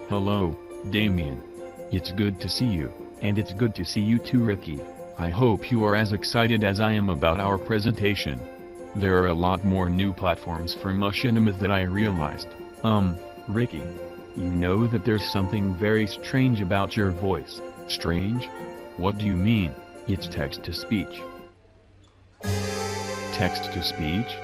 Hello, Damien. It's good to see you, and it's good to see you too, Ricky. I hope you are as excited as I am about our presentation. There are a lot more new platforms for Machinima that I realized. Ricky. You know that there's something very strange about your voice. Strange? What do you mean? It's text-to-speech. Text-to-speech?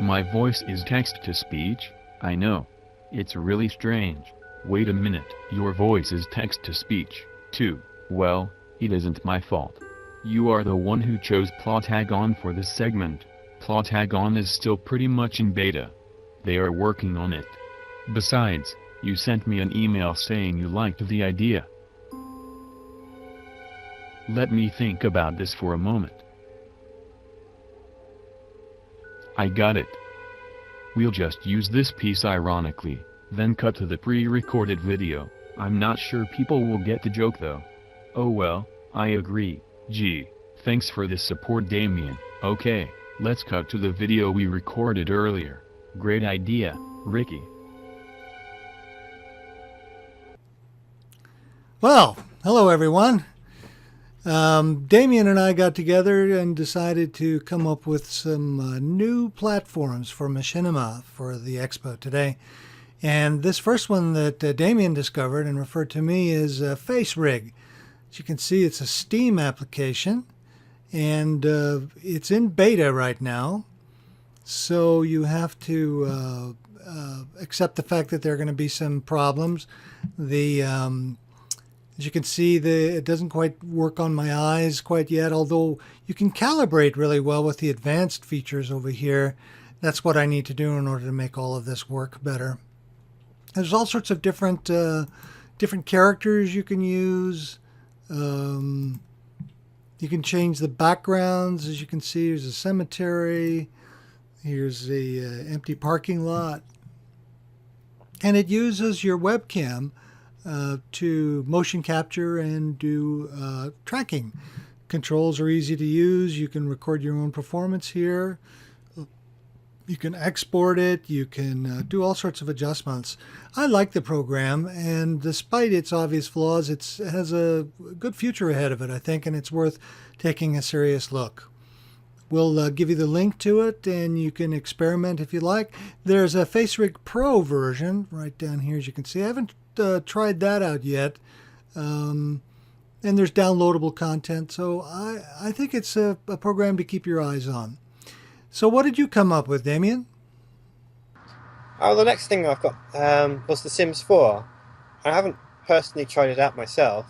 My voice is text-to-speech? I know. It's really strange. Wait a minute. Your voice is text-to-speech, too. Well, it isn't my fault. You are the one who chose Tellagami for this segment. Tellagami is still pretty much in beta. They are working on it. Besides, you sent me an email saying you liked the idea. Let me think about this for a moment. I got it. We'll just use this piece ironically, then cut to the pre-recorded video. I'm not sure people will get the joke though. Oh well, I agree. Gee, thanks for the support, Damien. Okay, let's cut to the video we recorded earlier. Great idea, Ricky. Well, hello everyone. Damien and I got together and decided to come up with some new platforms for Machinima for the expo today. And this first one that Damien discovered and referred to me is FaceRig. As you can see, it's a Steam application, and it's in beta right now. So you have to accept the fact that there are going to be some problems. As you can see, it doesn't quite work on my eyes quite yet, although you can calibrate really well with the advanced features over here. That's what I need to do in order to make all of this work better. There's all sorts of different characters you can use. You can change the backgrounds. As you can see, there's a cemetery. Here's the empty parking lot. And it uses your webcam to motion capture and do tracking. Controls are easy to use. You can record your own performance here. You can export it. You can do all sorts of adjustments. I like the program, and despite its obvious flaws, it has a good future ahead of it, I think, and it's worth taking a serious look. We'll give you the link to it, and you can experiment if you like. There's a FaceRig Pro version right down here, as you can see. I haven't tried that out yet, and there's downloadable content, so I think it's a program to keep your eyes on. So what did you come up with, Damien? Oh, the next thing I've got was The Sims 4. I haven't personally tried it out myself,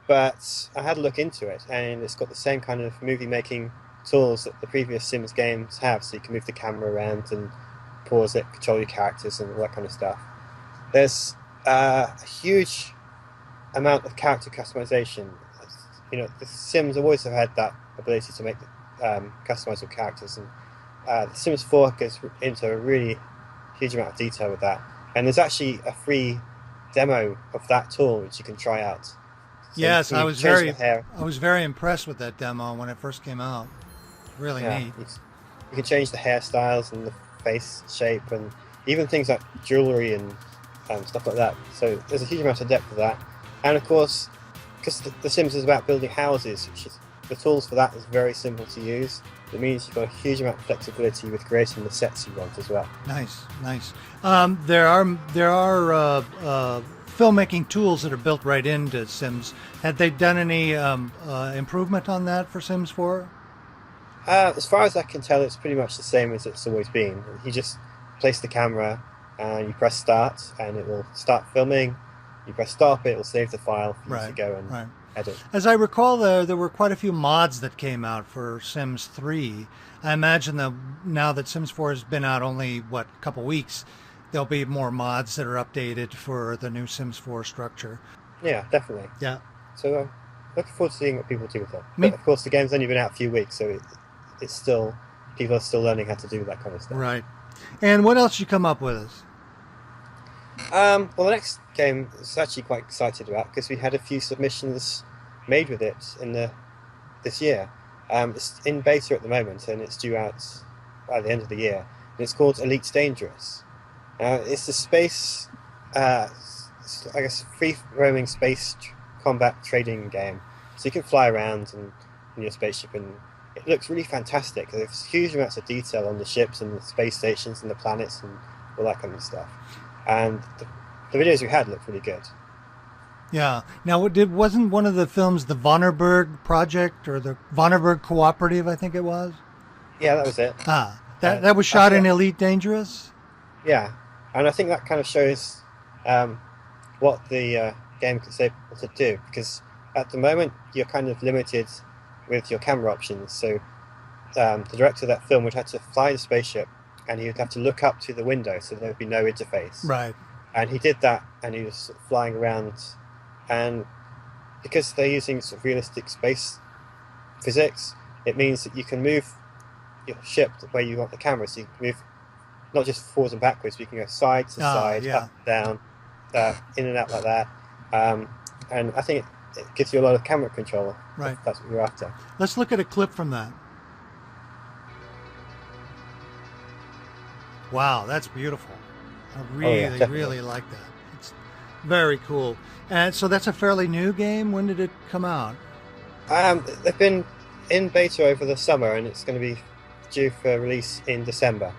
but I had a look into it, and it's got the same kind of movie-making tools that the previous Sims games have, so you can move the camera around and pause it, control your characters, and all that kind of stuff. There's a huge amount of character customization. You know, the Sims always have had that ability to make customizable characters, and The Sims 4 goes into a really huge amount of detail with that. And there's actually a free demo of that tool which you can try out. So yes, I was very impressed with that demo when it first came out. Really neat. You can change the hairstyles and the face shape, and even things like jewelry and stuff like that. So there's a huge amount of depth to that. And of course, because the Sims is about building houses, the tools for that is very simple to use. It means you've got a huge amount of flexibility with creating the sets you want as well. Nice. There are filmmaking tools that are built right into Sims. Had they done any improvement on that for Sims 4? As far as I can tell, it's pretty much the same as it's always been. You just place the camera and you press start, and it will start filming. You press stop, it will save the file for you to go and edit. As I recall, there were quite a few mods that came out for Sims 3. I imagine that now that Sims 4 has been out only, a couple weeks, there'll be more mods that are updated for the new Sims 4 structure. Yeah, definitely. Yeah. So looking forward to seeing what people do with it. But of course, the game's only been out a few weeks, so it's still, people are still learning how to do that kind of stuff. Right. And what else did you come up with? Well, the next game I was actually quite excited about, because we had a few submissions made with it this year. It's in beta at the moment, and it's due out by the end of the year. And it's called Elite Dangerous. It's a space it's, I guess, free roaming space combat trading game. So you can fly around in your spaceship, and it looks really fantastic. There's huge amounts of detail on the ships and the space stations and the planets and all that kind of stuff. And the videos we had looked really good. Yeah. Now, wasn't one of the films the Vonnerberg Project or the Vonnerberg Cooperative? I think it was. Yeah, that was it. That was shot in Elite Dangerous. Yeah, and I think that kind of shows what the game is able to do, because at the moment you're kind of limited with your camera options. So the director of that film would have to fly the spaceship, and he would have to look up to the window, so there would be no interface. Right. And he did that, and he was sort of flying around, and because they're using sort of realistic space physics, it means that you can move your ship the way you want the camera. So you can move not just forwards and backwards, but you can go side to side, up, down, in and out like that. And I think it gives you a lot of camera control. Right. That's what you're after. Let's look at a clip from that. Wow, that's beautiful. I really like that. It's very cool. And so that's a fairly new game. When did it come out? They've been in beta over the summer, and it's going to be due for release in December.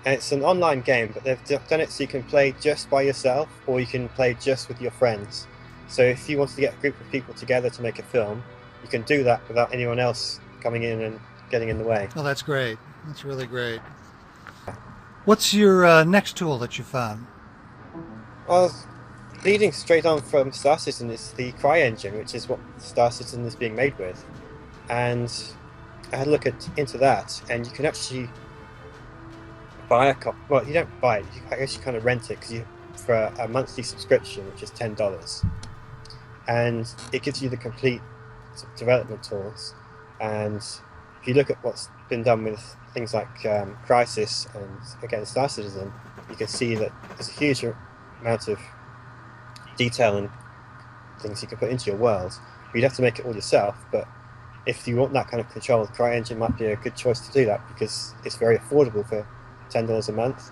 And it's an online game, but they've done it so you can play just by yourself, or you can play just with your friends. So if you want to get a group of people together to make a film, you can do that without anyone else coming in and getting in the way. Oh, that's great. That's really great. What's your next tool that you found? Well, leading straight on from Star Citizen is the CryEngine, which is what Star Citizen is being made with. And I had a look into that, and you can actually buy a copy. Well, you don't buy it, I guess you kind of rent it for a monthly subscription, which is $10. And it gives you the complete sort of development tools. And if you look at what's been done with things like Crysis and, again, Star Citizen, you can see that there's a huge amount of detail and things you can put into your world. You'd have to make it all yourself, but if you want that kind of control, the CryEngine might be a good choice to do that, because it's very affordable for $10 a month,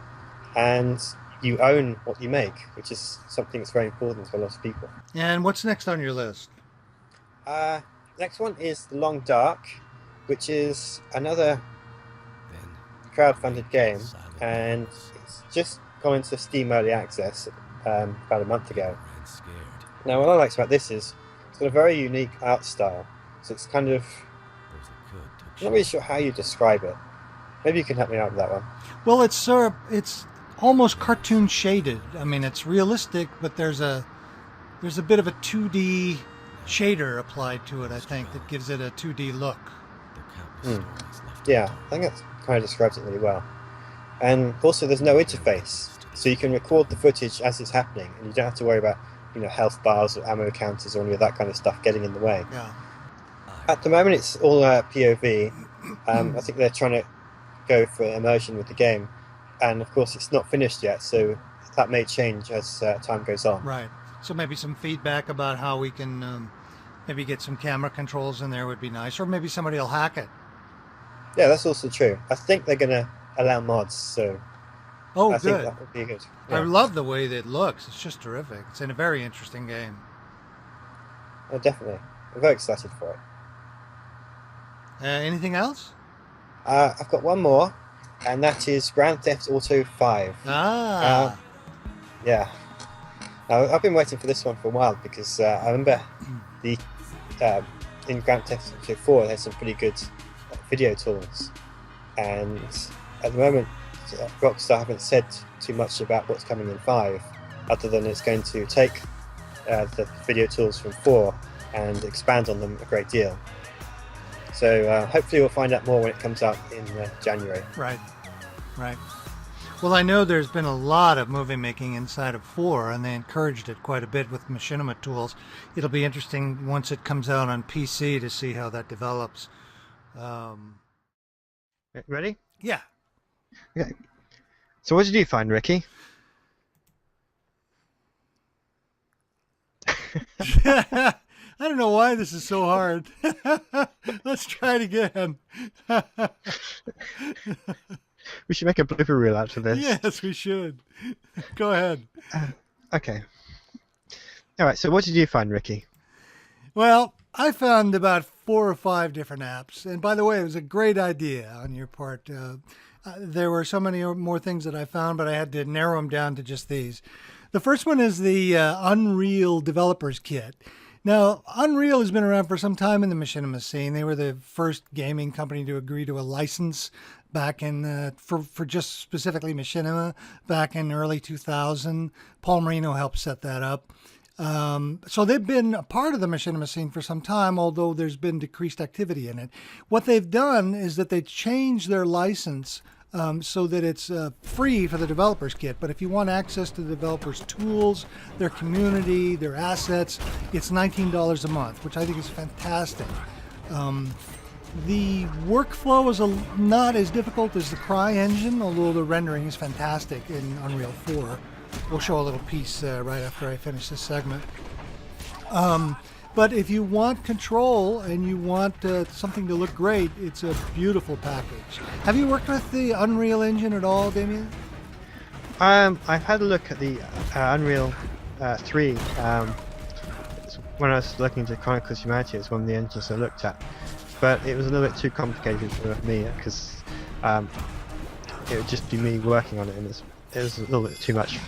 and you own what you make, which is something that's very important for a lot of people. And what's next on your list? Next one is The Long Dark, which is another crowd-funded game, and it's just gone into Steam Early Access about a month ago. Now, what I like about this is it's got a very unique art style, so it's kind of, I'm not really sure how you describe it. Maybe you can help me out with that one. Well, it's almost cartoon shaded. I mean, it's realistic, but there's a bit of a 2D shader applied to it, I think, that gives it a 2D look. Yeah, I think that kind of describes it really well. And also, there's no interface, so you can record the footage as it's happening, and you don't have to worry about, health bars or ammo counters or any of that kind of stuff getting in the way. Yeah. At the moment, it's all POV. I think they're trying to go for immersion with the game, and of course, it's not finished yet, so that may change as time goes on. Right. So maybe some feedback about how we can maybe get some camera controls in there would be nice, or maybe somebody will hack it. Yeah, that's also true. I think they're going to allow mods, so I think that would be good. Yeah. I love the way that it looks. It's just terrific. It's in a very interesting game. Oh, definitely. I'm very excited for it. Anything else? I've got one more, and that is Grand Theft Auto 5. Yeah. I've been waiting for this one for a while, because I remember in Grand Theft Auto 4 there's some pretty good video tools, and at the moment Rockstar haven't said too much about what's coming in 5, other than it's going to take the video tools from 4 and expand on them a great deal. So hopefully we'll find out more when it comes out in January. Right. Well, I know there's been a lot of movie making inside of 4, and they encouraged it quite a bit with Machinima tools. It'll be interesting once it comes out on PC to see how that develops. Ready? Yeah. Okay. So what did you find, Ricky? I don't know why this is so hard. Let's try it again. We should make a blooper reel out of this. Yes, we should. Go ahead. Okay. All right, so what did you find, Ricky? Well, I found about 4 or 5 different apps. And by the way, it was a great idea on your part. There were so many more things that I found, but I had to narrow them down to just these. The first one is the Unreal Developers Kit. Now, Unreal has been around for some time in the machinima scene. They were the first gaming company to agree to a license back in for just specifically machinima back in early 2000. Paul Marino helped set that up. So they've been a part of the machinima scene for some time, although there's been decreased activity in it. What they've done is that they changed their license so that it's free for the developers kit. But if you want access to the developers' tools, their community, their assets, it's $19 a month, which I think is fantastic. The workflow is not as difficult as the CryEngine, although the rendering is fantastic in Unreal 4. We'll show a little piece right after I finish this segment. But if you want control and you want something to look great, it's a beautiful package. Have you worked with the Unreal Engine at all, Damien? I've had a look at the Unreal 3. When I was looking into Chronicles of Humanity, it's one of the engines I looked at. But it was a little bit too complicated for me because it would just be me working on it, and it was a little bit too much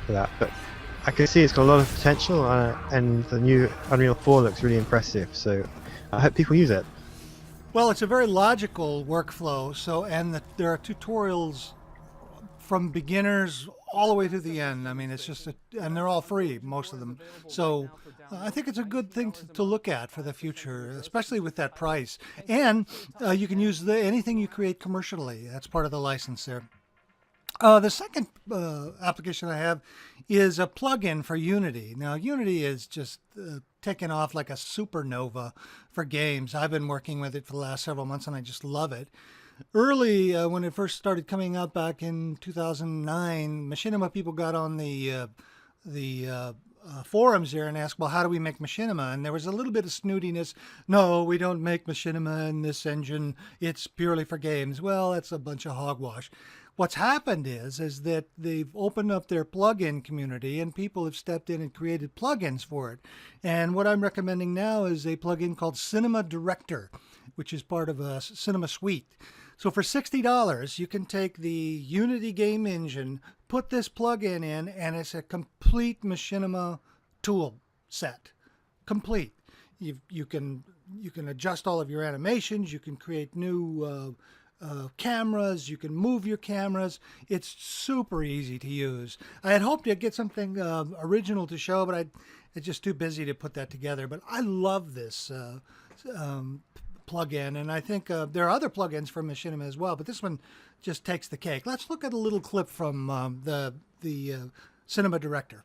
for that. But I can see it's got a lot of potential, and the new Unreal 4 looks really impressive. So I hope people use it. Well, it's a very logical workflow. There are tutorials from beginners all the way to the end. I mean, it's just, and they're all free, most of them. So I think it's a good thing to look at for the future, especially with that price. And you can use anything you create commercially. That's part of the license there. The second application I have is a plugin for Unity. Now, Unity is just taken off like a supernova for games. I've been working with it for the last several months, and I just love it. Early, when it first started coming out back in 2009, machinima people got on the forums there and asked, well, how do we make machinima? And there was a little bit of snootiness. No, we don't make machinima in this engine. It's purely for games. Well, that's a bunch of hogwash. What's happened is that they've opened up their plugin community and people have stepped in and created plugins for it. And what I'm recommending now is a plugin called Cinema Director, which is part of a Cinema Suite. So for $60, you can take the Unity game engine, put this plugin in, and it's a complete machinima tool set. Complete. You can adjust all of your animations. You can create new cameras. You can move your cameras. It's super easy to use. I had hoped to get something original to show, but I'm just too busy to put that together. But I love this plugin, and I think there are other plugins for machinima as well, but this one just takes the cake. Let's look at a little clip from the Cinema Director.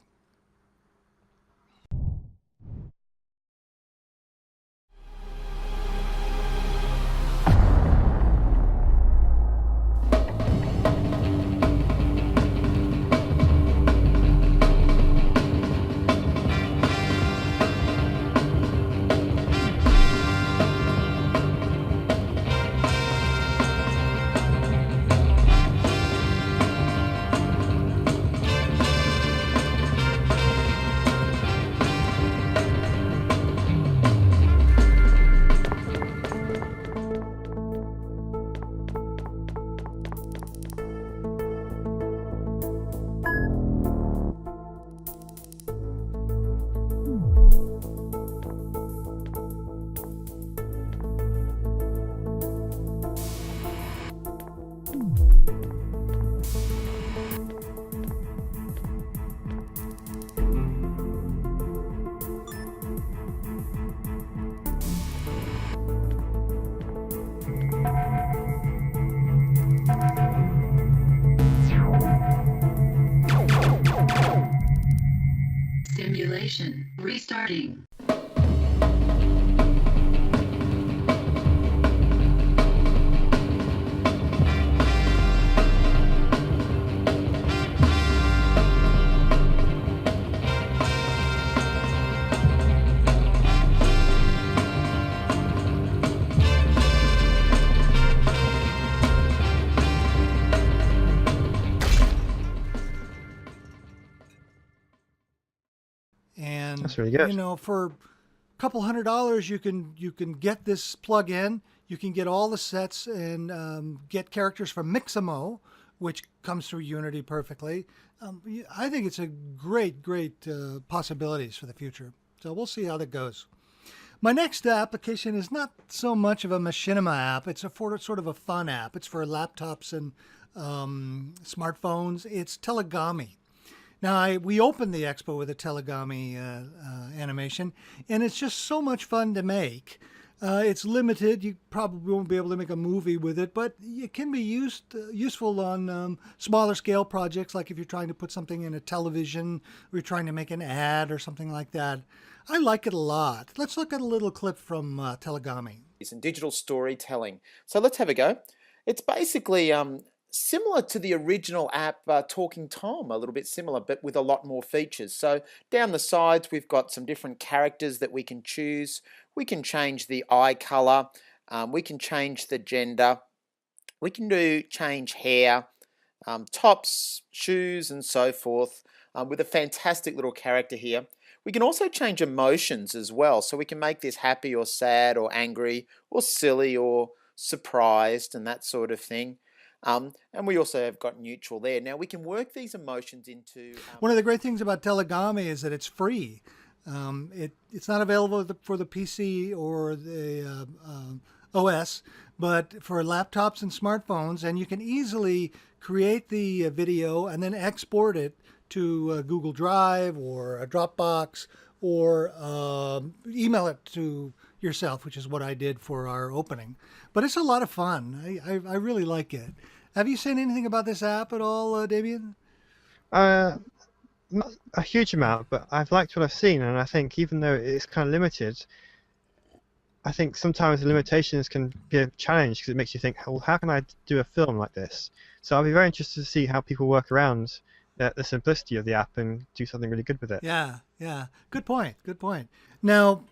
Simulation restarting. And That's really good. for a couple $100, you can get this plug-in. You can get all the sets and get characters from Mixamo, which comes through Unity perfectly. I think it's a great possibilities for the future. So we'll see how that goes. My next application is not so much of a Machinima app. It's sort of a fun app. It's for laptops and smartphones. It's Tellagami. Now, we opened the expo with a Tellagami animation, and it's just so much fun to make. It's limited. You probably won't be able to make a movie with it, but it can be useful on smaller scale projects, like if you're trying to put something in a television, or you're trying to make an ad or something like that. I like it a lot. Let's look at a little clip from Tellagami. And digital storytelling. So let's have a go. It's basically similar to the original app Talking Tom, a little bit similar, but with a lot more features. So down the sides, we've got some different characters that we can choose. We can change the eye color. We can change the gender. We can change hair, tops, shoes, and so forth, with a fantastic little character here. We can also change emotions as well. So we can make this happy or sad or angry or silly or surprised and that sort of thing. And we also have got neutral there. Now we can work these emotions into... One of the great things about Tellagami is that it's free. It's not available for the PC or the OS, but for laptops and smartphones, and you can easily create the video and then export it to Google Drive or a Dropbox or email it to yourself, which is what I did for our opening. But it's a lot of fun. I really like it. Have you seen anything about this app at all, Damien? Not a huge amount, but I've liked what I've seen, and I think even though it's kind of limited, I think sometimes the limitations can be a challenge because it makes you think, well, how can I do a film like this? So I'll be very interested to see how people work around the simplicity of the app and do something really good with it. Yeah. Good point. Now,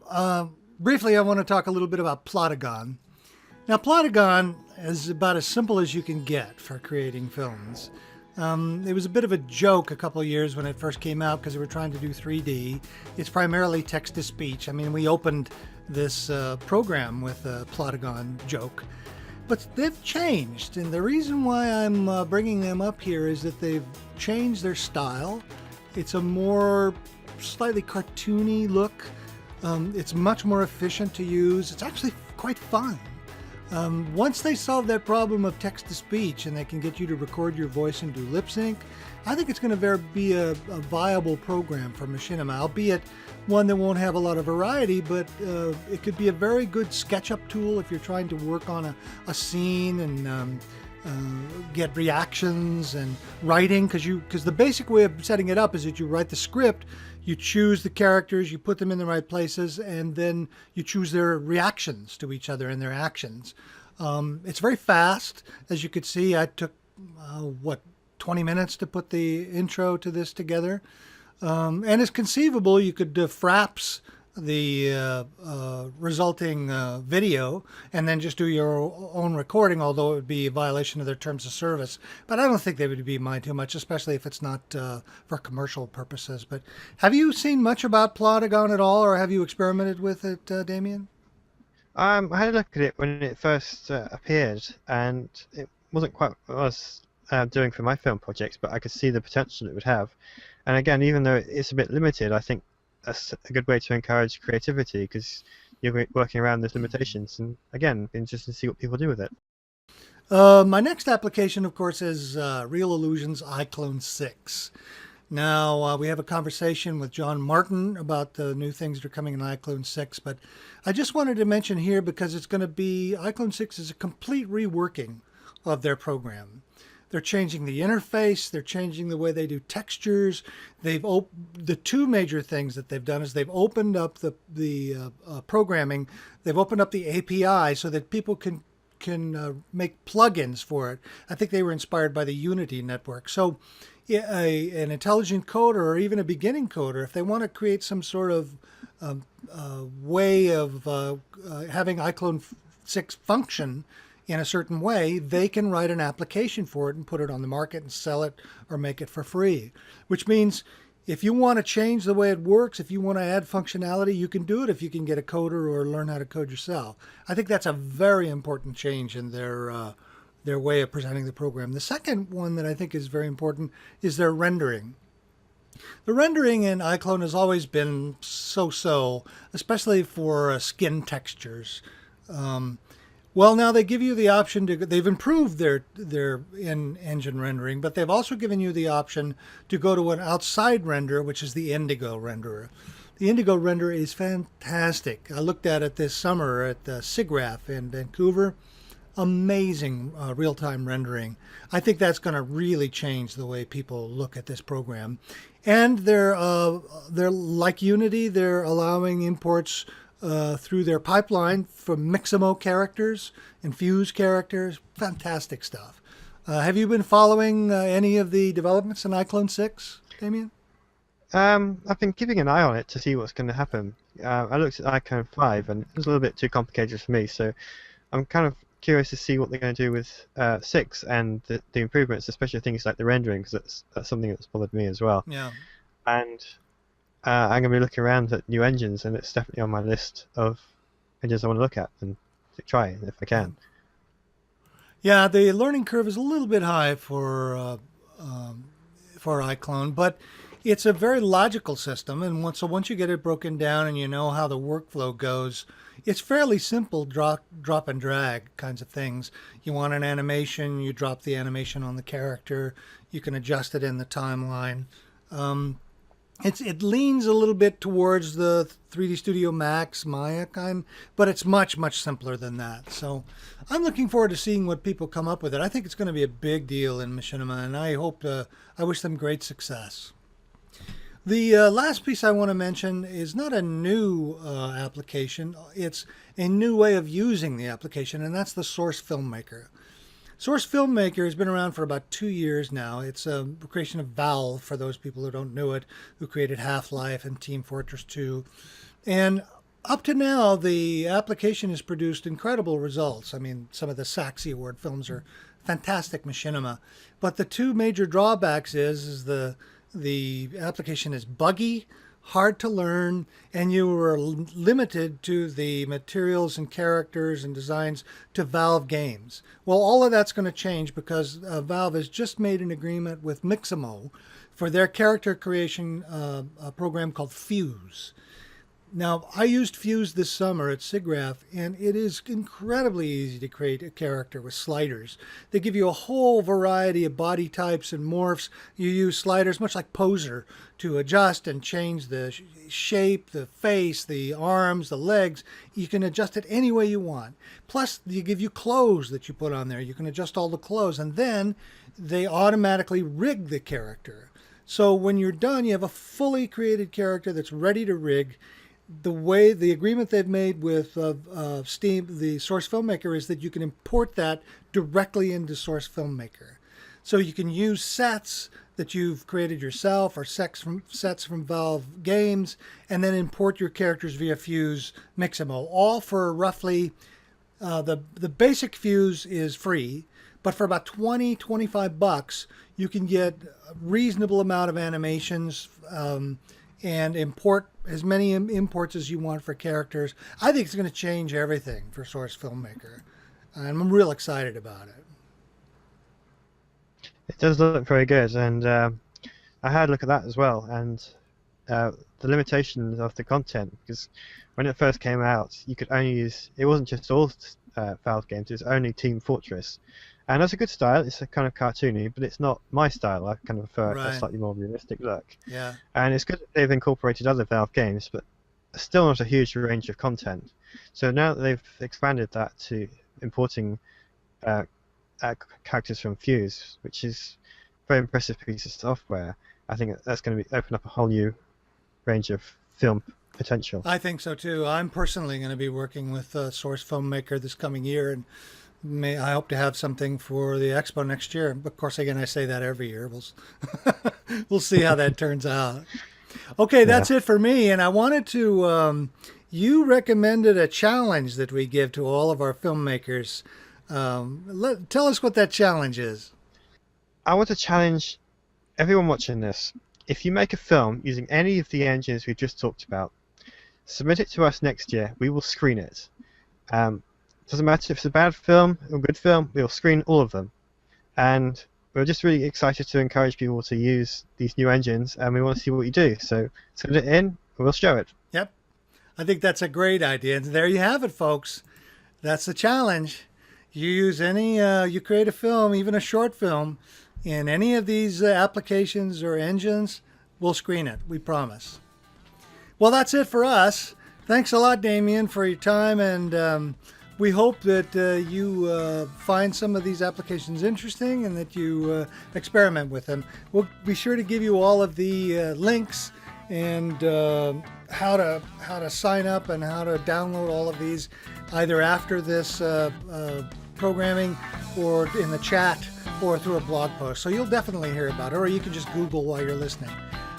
briefly, I want to talk a little bit about Plotagon. Now, Plotagon is about as simple as you can get for creating films. It was a bit of a joke a couple of years when it first came out because they were trying to do 3D. It's primarily text-to-speech. I mean, we opened this program with a Plotagon joke. But they've changed, and the reason why I'm bringing them up here is that they've changed their style. It's a more slightly cartoony look. It's much more efficient to use. It's actually quite fun. Once they solve that problem of text-to-speech and they can get you to record your voice and do lip sync, I think it's going to be a viable program for Machinima, albeit one that won't have a lot of variety, but it could be a very good SketchUp tool if you're trying to work on a scene and get reactions and writing, because the basic way of setting it up is that you write the script, you choose the characters, you put them in the right places, and then you choose their reactions to each other and their actions. It's very fast. As you could see, I took 20 minutes to put the intro to this together. And it's conceivable you could fraps the resulting video and then just do your own recording, although it would be a violation of their terms of service. But I don't think they would be mind too much, especially if it's not for commercial purposes. But have you seen much about Plotagon at all, or have you experimented with it, Damien? I had a look at it when it first appeared, and it wasn't quite what I was doing for my film projects, but I could see the potential it would have. And again, even though it's a bit limited, I think that's a good way to encourage creativity because you're working around those limitations. And again, interesting to see what people do with it. My next application, of course, is Real Illusion's iClone 6. Now, we have a conversation with John Martin about the new things that are coming in iClone 6, but I just wanted to mention here because it's going to be, iClone 6 is a complete reworking of their program. They're changing the interface. They're changing the way they do textures. The two major things that they've done is they've opened up the programming. They've opened up the API so that people can make plugins for it. I think they were inspired by the Unity network. So an intelligent coder or even a beginning coder, if they want to create some sort of way of having iClone 6 function in a certain way, they can write an application for it and put it on the market and sell it or make it for free. Which means If you want to change the way it works, if you want to add functionality, you can do it if you can get a coder or learn how to code yourself. I think that's a very important change in their way of presenting the program. The second one that I think is very important is their rendering. The rendering in iClone has always been so-so, especially for skin textures. Well, now they give you the option to, they've improved their in-engine rendering, but they've also given you the option to go to an outside render, which is the Indigo renderer. The Indigo renderer is fantastic. I looked at it this summer at SIGGRAPH in Vancouver. Amazing real-time rendering. I think that's going to really change the way people look at this program. And they're like Unity, they're allowing imports through their pipeline from Mixamo characters and Fuse characters. Fantastic stuff. Have you been following any of the developments in iClone 6, Damien? I've been keeping an eye on it to see what's going to happen. I looked at iClone 5 and it was a little bit too complicated for me, so I'm kind of curious to see what they're going to do with 6 and the improvements, especially things like the rendering, because that's something that's bothered me as well. Yeah. And I'm going to be looking around at new engines, and it's definitely on my list of engines I want to look at and to try if I can. Yeah, the learning curve is a little bit high for iClone, but it's a very logical system, and once you get it broken down and you know how the workflow goes, it's fairly simple drop and drag kinds of things. You want an animation, you drop the animation on the character, you can adjust it in the timeline. It leans a little bit towards the 3D Studio Max Maya kind, but it's much, much simpler than that. So I'm looking forward to seeing what people come up with it. I think it's going to be a big deal in Machinima, and I wish them great success. The last piece I want to mention is not a new application. It's a new way of using the application, and that's the Source Filmmaker. Source Filmmaker has been around for about 2 years now. It's a creation of Valve, for those people who don't know it, who created Half-Life and Team Fortress 2. And up to now, the application has produced incredible results. I mean, some of the Saxy Award films are fantastic machinima. But the two major drawbacks is the application is buggy, hard to learn, and you were limited to the materials and characters and designs to Valve games. Well, all of that's going to change because Valve has just made an agreement with Mixamo for their character creation program called Fuse. Now, I used Fuse this summer at SIGGRAPH, and it is incredibly easy to create a character with sliders. They give you a whole variety of body types and morphs. You use sliders, much like Poser, to adjust and change the shape, the face, the arms, the legs. You can adjust it any way you want. Plus, they give you clothes that you put on there. You can adjust all the clothes, and then they automatically rig the character. So when you're done, you have a fully created character that's ready to rig. The agreement they've made with Steam, the Source Filmmaker, is that you can import that directly into Source Filmmaker. So you can use sets that you've created yourself or sets from Valve games, and then import your characters via Fuse Mixamo, all for roughly, the basic Fuse is free, but for about $20-25, you can get a reasonable amount of animations, and import as many imports as you want for characters. I think it's going to change everything for Source Filmmaker, and I'm real excited about it. It does look very good, and I had a look at that as well, and the limitations of the content, because when it first came out, you could only use, it wasn't just all Valve games, it was only Team Fortress. And that's a good style. It's a kind of cartoony, but it's not my style. I kind of prefer a slightly more realistic look. Yeah. And it's good that they've incorporated other Valve games, but still not a huge range of content. So now that they've expanded that to importing characters from Fuse, which is a very impressive piece of software, I think that's going to open up a whole new range of film potential. I think so too. I'm personally going to be working with Source Filmmaker this coming year, and I hope to have something for the expo next year. Of course, again, I say that every year. We'll see how that turns out. Okay, that's it for me. And I wanted to, you recommended a challenge that we give to all of our filmmakers. Tell us what that challenge is. I want to challenge everyone watching this if you make a film using any of the engines we've just talked about, submit it to us next year. We will screen it. Doesn't matter if it's a bad film or a good film, we'll screen all of them. And we're just really excited to encourage people to use these new engines, and we want to see what you do. So send it in, and we'll show it. Yep. I think that's a great idea. And there you have it, folks. That's the challenge. You use any, you create a film, even a short film, in any of these applications or engines, we'll screen it. We promise. Well, that's it for us. Thanks a lot, Damien, for your time, and we hope that you find some of these applications interesting and that you experiment with them. We'll be sure to give you all of the links and how to sign up and how to download all of these, either after this programming or in the chat or through a blog post. So you'll definitely hear about it, or you can just Google while you're listening.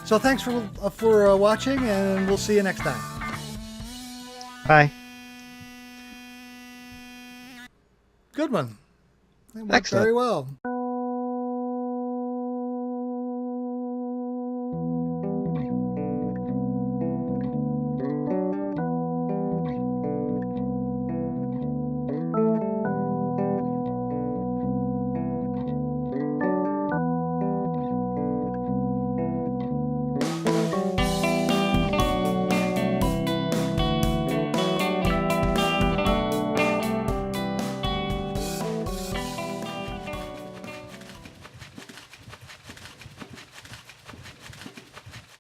So thanks for watching, and we'll see you next time. Bye. Good one. It worked Excellent. very well.